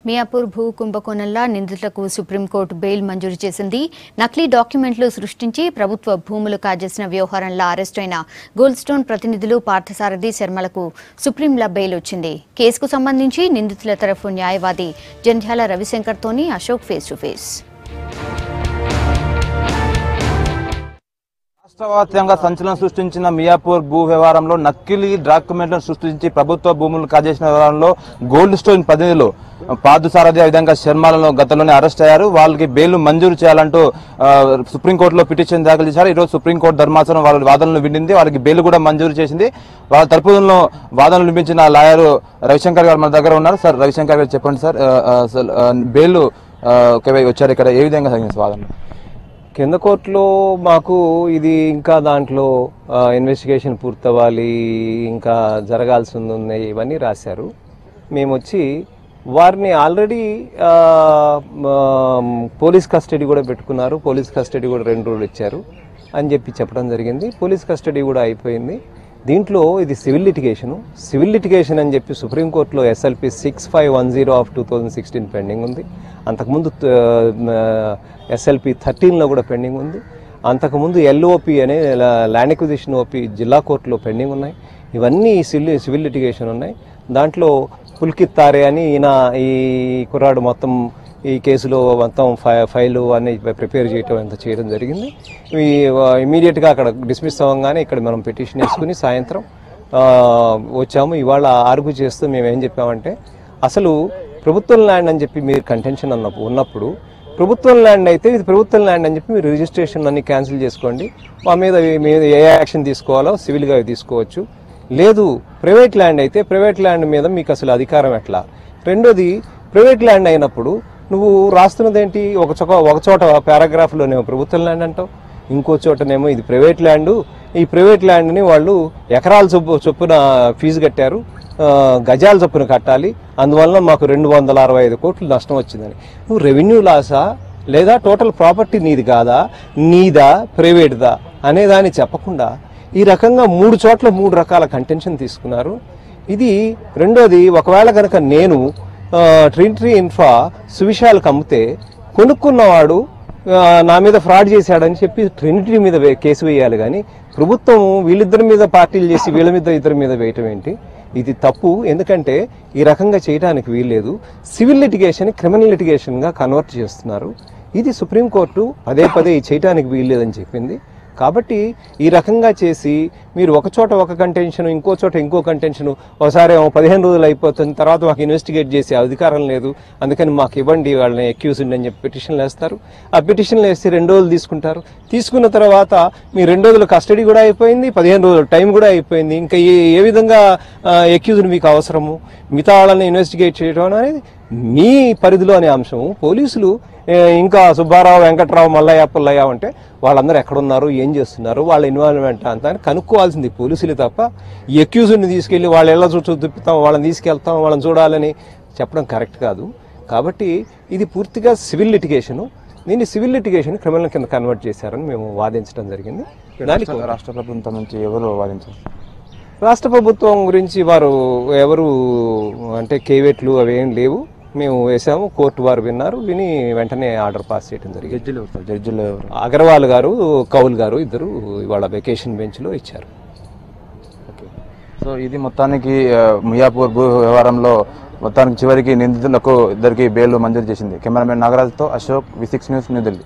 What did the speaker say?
మియాపూర్ భూ కుంభకోణంలో నిందితులకు సుప్రీంకోర్టు బెయిల్ మంజూరు చేసింది. నకిలీ డాక్యుమెంట్లు సృష్టించి ప్రభుత్వ భూములు కాజేసిన వ్యవహారంలో అరెస్టైన గోల్డ్ స్టోన్ ప్రతినిధులు పార్థసారథి శర్మలకు సుప్రీంలో బెయిల్ వచ్చింది. కేసుకు సంబంధించి నిందితుల తరఫు న్యాయవాది జంధ్యాల రవిశంకర్తోని అశోక్ ఫేస్ టు ఫేస్. రాష్ట్రవ్యాప్తంగా సంచలనం సృష్టించిన మియాపూర్ భూ వ్యవహారంలో నకిలీ డాక్యుమెంట్లను సృష్టించి ప్రభుత్వ భూములు కాజేసిన వ్యవహారంలో గోల్డ్ స్టోన్ ప్రతినిధులు పార్థసారథి విధంగా శర్మలను గతంలోనే అరెస్ట్ అయ్యారు. వాళ్ళకి బెయిల్ మంజూరు చేయాలంటూ సుప్రీంకోర్టులో పిటిషన్ దాఖలు చేశారు. ఈరోజు సుప్రీంకోర్టు ధర్మాసనం వాళ్ళ వాదనలు విండింది. వాళ్ళకి బెయిల్ కూడా మంజూరు చేసింది. వాళ్ళ తరపున వాదనలు వినిపించిన లాయర్ రవిశంకర్ గారు మన దగ్గర ఉన్నారు. సార్, రవిశంకర్ గారు చెప్పండి సార్, బెయిల్ వచ్చారు ఇక్కడ ఏ విధంగా సాగింది వాదన? కింద కోర్టులో మాకు ఇది ఇంకా దాంట్లో ఇన్వెస్టిగేషన్ పూర్తవ్వాలి, ఇంకా జరగాల్సి ఉంది, ఇవన్నీ రాశారు. మేము వచ్చి వారిని ఆల్రెడీ పోలీస్ కస్టడీ కూడా పెట్టుకున్నారు. పోలీస్ కస్టడీ కూడా 2 రోజులు ఇచ్చారు అని చెప్పడం జరిగింది. పోలీస్ కస్టడీ కూడా అయిపోయింది. దీంట్లో ఇది సివిల్ లిటిగేషన్ అని చెప్పి సుప్రీంకోర్టులో SLP 6510 ఆఫ్ 2016 పెండింగ్ ఉంది. అంతకుముందు SLP 13లో కూడా పెండింగ్ ఉంది. అంతకుముందు LOP అనే ల్యాండ్ ఎక్విజిషన్ OP జిల్లా కోర్టులో పెండింగ్ ఉన్నాయి. ఇవన్నీ సివిల్ లిటిగేషన్ ఉన్నాయి. దాంట్లో పుల్కిత్ తారే అని ఈ కుర్రాడు మొత్తం ఈ కేసులో మొత్తం ఫైలు అన్ని ప్రిపేర్ చేయడం జరిగింది. ఇమీడియట్గా అక్కడ డిస్మిస్ అవ్వగానే ఇక్కడ మనం పిటిషన్ వేసుకుని సాయంత్రం వచ్చాము. ఇవాళ ఆర్గ్యూ చేస్తూ మేము ఏం చెప్పామంటే, అసలు ప్రభుత్వం ల్యాండ్ అని చెప్పి మీరు కంటెన్షన్ ఉన్నప్పుడు ప్రభుత్వం ల్యాండ్ అయితే ఇది ప్రభుత్వం ల్యాండ్ అని చెప్పి మీరు రిజిస్ట్రేషన్ అన్ని క్యాన్సిల్ చేసుకోండి. మా మీద ఏ యాక్షన్ తీసుకోవాలో సివిల్గా తీసుకోవచ్చు. లేదు ప్రైవేట్ ల్యాండ్ అయితే ప్రైవేట్ ల్యాండ్ మీద మీకు అసలు అధికారం ఎట్లా? రెండోది, ప్రైవేట్ ల్యాండ్ అయినప్పుడు నువ్వు రాస్తున్నదేంటి? ఒక చోట పారాగ్రాఫ్లోనేమో ప్రభుత్వం ల్యాండ్ అంటావు, ఇంకో చోటనేమో ఇది ప్రైవేట్ ల్యాండ్. ఈ ప్రైవేట్ ల్యాండ్ని వాళ్ళు ఎకరాల చొప్పున ఫీజు కట్టారు, గజాల చొప్పున కట్టాలి, అందువల్ల మాకు 265 కోట్లు నష్టం వచ్చిందని. నువ్వు రెవెన్యూ లాసా లేదా టోటల్ ప్రాపర్టీ నీది కాదా, నీదా ప్రైవేట్దా అనేదాన్ని చెప్పకుండా ఈ రకంగా 3 చోట్ల 3 రకాల కంటెన్షన్ తీసుకున్నారు. ఇది రెండోది, ఒకవేళ కనుక నేను ట్రినిటీ ఇన్ఫ్రా సువిశాలకు అమ్మితే కొనుక్కున్నవాడు నా మీద ఫ్రాడ్ చేశాడని చెప్పి ట్రినిటీ మీద కేసు వేయాలి. కానీ ప్రభుత్వం వీళ్ళిద్దరి మీద పార్టీలు చేసి వీళ్ళ మీద ఇద్దరి మీద వేయటం ఏంటి? ఇది తప్పు. ఎందుకంటే ఈ రకంగా చేయడానికి వీల్లేదు. సివిల్ లిటిగేషన్ క్రిమినల్ లిటిగేషన్గా కన్వర్ట్ చేస్తున్నారు. ఇది సుప్రీంకోర్టు పదే చేయటానికి వీల్లేదని చెప్పింది. కాబట్టి ఈ రకంగా చేసి మీరు ఒక చోట ఒక కంటెన్షన్, ఇంకో చోట ఇంకో కంటెన్షన్, ఒకసారి 15 రోజులు అయిపోతుంది, తర్వాత మాకు ఇన్వెస్టిగేట్ చేసే అధికారం లేదు, అందుకని మాకు ఇవ్వండి వాళ్ళని అక్యూజ్డ్ అని చెప్పి పిటిషన్లు వేస్తారు. ఆ పిటిషన్లు వేసి 2 రోజులు తీసుకుంటారు. తీసుకున్న తర్వాత మీ 2 రోజుల కస్టడీ కూడా అయిపోయింది, 15 రోజుల టైం కూడా అయిపోయింది. ఇంకా ఏ విధంగా అక్యూజ్డ్ మీకు అవసరము? మిగతా వాళ్ళని ఇన్వెస్టిగేట్ చేయడం అనేది మీ పరిధిలో అనే అంశం. పోలీసులు ఇంకా సుబ్బారావు, వెంకట్రావు, మల్లయ్య, పుల్లయ్య అంటే వాళ్ళందరూ ఎక్కడున్నారు, ఏం చేస్తున్నారు, వాళ్ళ ఇన్వాల్వ్మెంట్ అంతా అని కనుక్కోవాల్సింది పోలీసులు తప్ప ఈ అక్యూజ్డ్ని తీసుకెళ్లి వాళ్ళ ఇళ్ల చుట్టూ తిప్పుతాం, వాళ్ళని తీసుకెళ్తాం, వాళ్ళని చూడాలని చెప్పడం కరెక్ట్ కాదు. కాబట్టి ఇది పూర్తిగా సివిల్ లిటిగేషను. దీన్ని సివిల్ లిటిగేషన్ క్రిమినల్ కింద కన్వర్ట్ చేశారని మేము వాదించడం జరిగింది. దానికి రాష్ట్ర ప్రభుత్వం నుంచి ఎవరు వాదించారు? రాష్ట్ర ప్రభుత్వం గురించి వారు ఎవరు అంటే కేవేట్లు అవేం లేవు. మేము వేసాము, కోర్టు వారు విని వెంటనే ఆర్డర్ పాస్ చేయడం జరిగింది. జడ్జిలు అగర్వాల్ గారు, కౌల్ గారు ఇద్దరు ఇవాళ వెకేషన్ బెంచ్లో ఇచ్చారు. సో ఇది మొత్తానికి మియాపూర్ భూ వ్యవహారంలో మొత్తానికి చివరికి నిందితులకు 2 బెయిల్ మంజూరు చేసింది. కెమెరామెన్ నాగరాజ్తో అశోక్, V6 న్యూస్, న్యూఢిల్లీ.